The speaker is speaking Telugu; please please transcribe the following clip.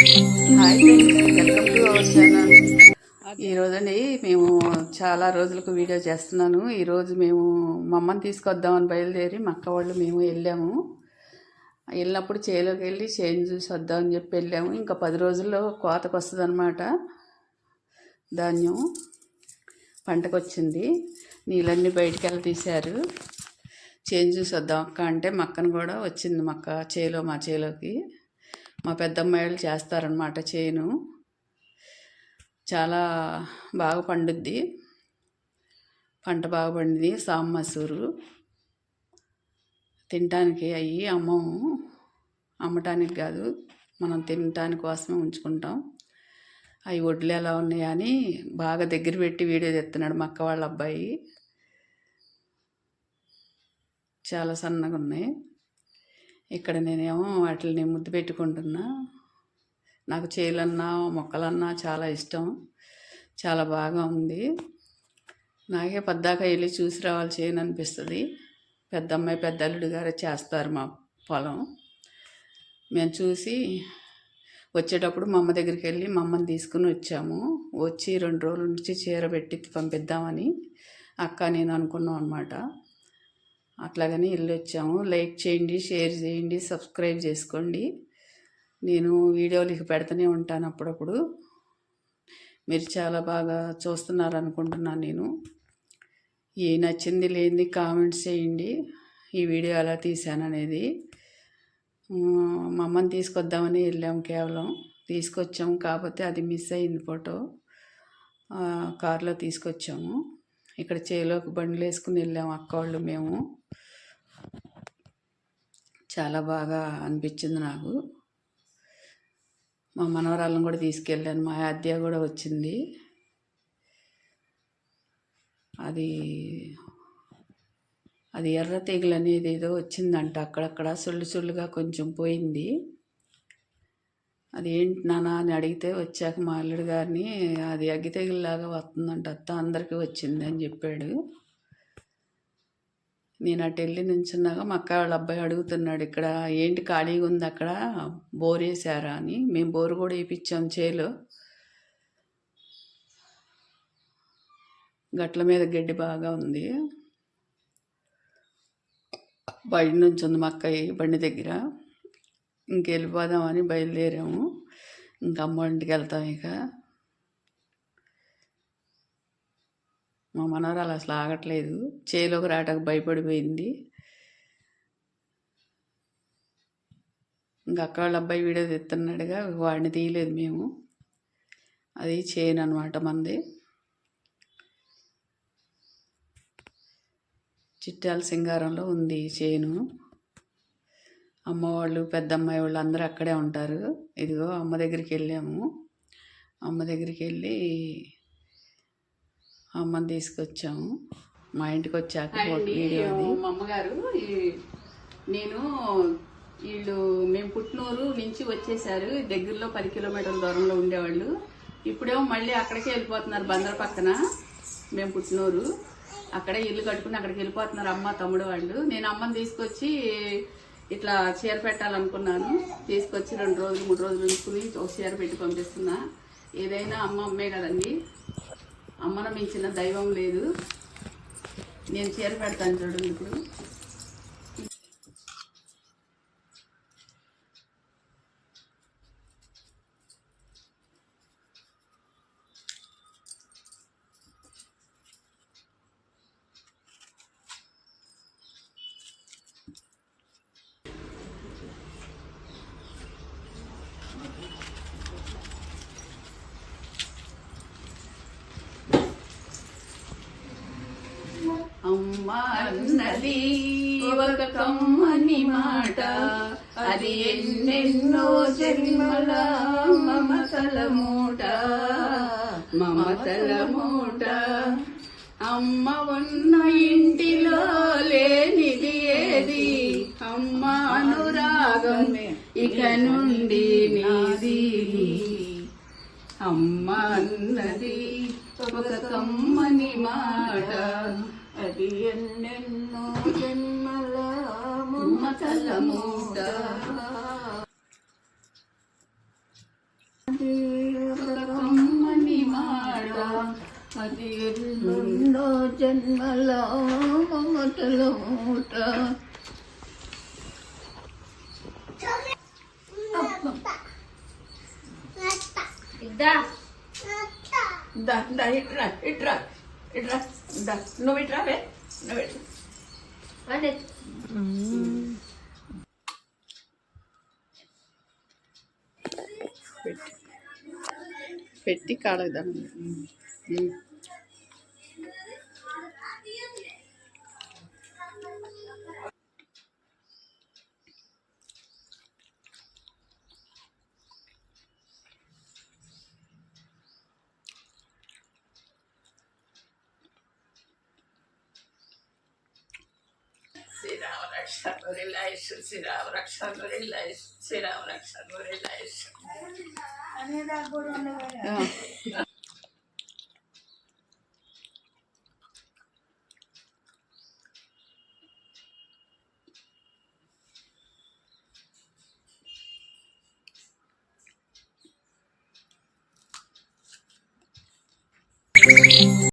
Hi friends, welcome to our channel. ఈరోజండి మేము చాలా రోజులకు వీడియో చేస్తున్నాను. ఈరోజు మేము మా అమ్మని తీసుకొద్దామని బయలుదేరి మా అక్క వాళ్ళు మేము వెళ్ళాము. వెళ్ళినప్పుడు చేలోకి వెళ్ళి చేను చూసి వద్దామని చెప్పి వెళ్ళాము. ఇంకా 10 రోజుల్లో కోతకు వస్తుంది అన్నమాట. ధాన్యం పంటకు వచ్చింది. నీళ్ళన్నీ బయటికి వెళ్ళి తీశారు. చేను చూసి వద్దాం అక్క అంటే మా అక్కను కూడా వచ్చింది. మా చేలోకి మా పెద్దమ్మాయిలు చేస్తారనమాట. చేను చాలా బాగా పండుద్ది. పంట బాగా పండింది. సామ మసూరు తినటానికి అయ్యి అమ్మము, అమ్మటానికి కాదు, మనం తినటానికి కోసమే ఉంచుకుంటాం. అవి వడ్లు ఎలా ఉన్నాయని బాగా దగ్గర పెట్టి వీడియో తెస్తున్నాడు మా అక్క వాళ్ళ అబ్బాయి. చాలా సన్నగా ఉన్నాయి. ఇక్కడ నేనేమో వాటిని ముద్దు పెట్టుకుంటున్నా. నాకు చేలన్నా మొక్కలన్నా చాలా ఇష్టం. చాలా బాగా ఉంది. నాకే పద్దాక వెళ్ళి చూసి రావాలి చేయను అనిపిస్తుంది. పెద్దమ్మాయి పెద్దల్లుడు గారు చేస్తారు మా పొలం. మేము చూసి వచ్చేటప్పుడు మా అమ్మ దగ్గరికి వెళ్ళి మా అమ్మని తీసుకుని వచ్చాము. వచ్చి 2 రోజుల నుంచి చీర పెట్టి పంపిద్దామని అక్క నేను అనుకున్నాం అనమాట. అట్లాగని వెళ్ళి వచ్చాము. లైక్ చేయండి, షేర్ చేయండి, సబ్స్క్రైబ్ చేసుకోండి. నేను వీడియోలు పెడుతూనే ఉంటాను అప్పుడప్పుడు. మీరు చాలా బాగా చూస్తున్నారు అనుకుంటున్నాను నేను. ఏ నచ్చింది లేనిది కామెంట్స్ చేయండి. ఈ వీడియో ఎలా తీశాను అనేది. మా అమ్మని తీసుకొద్దామని వెళ్ళాము. కేవలం తీసుకొచ్చాము, కాకపోతే అది మిస్ అయింది ఫోటో. కారులో తీసుకొచ్చాము. ఇక్కడ చేలోకి బండ్లు వేసుకుని వెళ్ళాము అక్క వాళ్ళు మేము. చాలా బాగా అనిపించింది నాకు. మా మనవరాలను కూడా తీసుకెళ్ళాను. మా అద్దె కూడా వచ్చింది. అది ఎర్ర తెగులు అనేది ఏదో వచ్చిందంట. అక్కడక్కడ సుళ్ళుగా కొంచెం పోయింది. అది ఏంటి నాన్న అని అడిగితే వచ్చాక మా అల్లుడు గారిని అది అగ్గి తెగులులాగా వస్తుందంట అత్త, అందరికీ వచ్చింది అని చెప్పాడు. నేను అటు వెళ్ళి నించున్నాగా మా అక్క వాళ్ళ అబ్బాయి అడుగుతున్నాడు, ఇక్కడ ఏంటి ఖాళీగా ఉంది అక్కడ బోర్ వేసారా అని. మేము బోరు కూడా వేయించాం. చేలో గట్ల మీద గడ్డి బాగా ఉంది. బయట నుంచి ఉంది మా అక్కయ్య బండి దగ్గర. ఇంకెళ్ళిపోదామని బయలుదేరాము. ఇంక అమ్మ ఇంటికి వెళ్తాం. ఇక మా మనవరాలు అసలు ఆగట్లేదు. చేలోకి రావటానికి భయపడిపోయింది. ఇంకా అక్క వాళ్ళ అబ్బాయి వీడియో తెస్తున్నాడుగా, వాడిని తీయలేదు మేము. అది చేను అనమాట మంది. చిట్యాల సింగారంలో ఉంది చేను. అమ్మ వాళ్ళు పెద్దమ్మాయి వాళ్ళు అందరూ అక్కడే ఉంటారు. ఇదిగో అమ్మ దగ్గరికి వెళ్ళాము. అమ్మ దగ్గరికి వెళ్ళి అమ్మని తీసుకొచ్చాము. మా ఇంటికి వచ్చాక వీడియో. మా అమ్మగారు నేను మేము పుట్టినూరు నుంచి వచ్చేసారు. దగ్గరలో 10 కిలోమీటర్ల దూరంలో ఉండేవాళ్ళు. ఇప్పుడేమో మళ్ళీ అక్కడికే వెళ్ళిపోతున్నారు. బందర్ పక్కన మేము పుట్టినూరు. అక్కడే ఇల్లు కట్టుకుని అక్కడికి వెళ్ళిపోతున్నారు అమ్మ తమ్ముడు వాళ్ళు. నేను అమ్మని తీసుకొచ్చి ఇట్లా చీర పెట్టాలనుకున్నాను. తీసుకొచ్చి 2 రోజులు 3 రోజులు ఉంచుకుని ఒక చీర పెట్టి పంపిస్తున్నా. ఏదైనా అమ్మే కదండి. అమ్మను మించిన దైవం లేదు. నేను చీర పెడతాను చూడండి. ఇప్పుడు అమ్మ అన్నది ఒక కమ్మని మాట, అది ఎన్నెన్నో జన్మల మమతల మూట, మమతల మూట. అమ్మ ఉన్న ఇంటిలో లేనిది ఏది, అమ్మ అనురాగం ఇక నుండి నీది. అమ్మ అన్నది ఒక కమ్మని మాట, అది ఎన్నెన్నో జన్మల మమతల మూట. కమ్మని మాట అది ఎన్నో జన్మల మమతల మూట. ఇట్రా ఇట్రా ఇట్రా నువ్వు ఇట్రావే నువ్వు పెట్టి కాడదాం. శ్రీరామ రక్ష గురిలాయస్ శ్రీరామ రక్ష గురిలాయస్ శ్రీరామ రక్ష గురిలాయస్ అనేది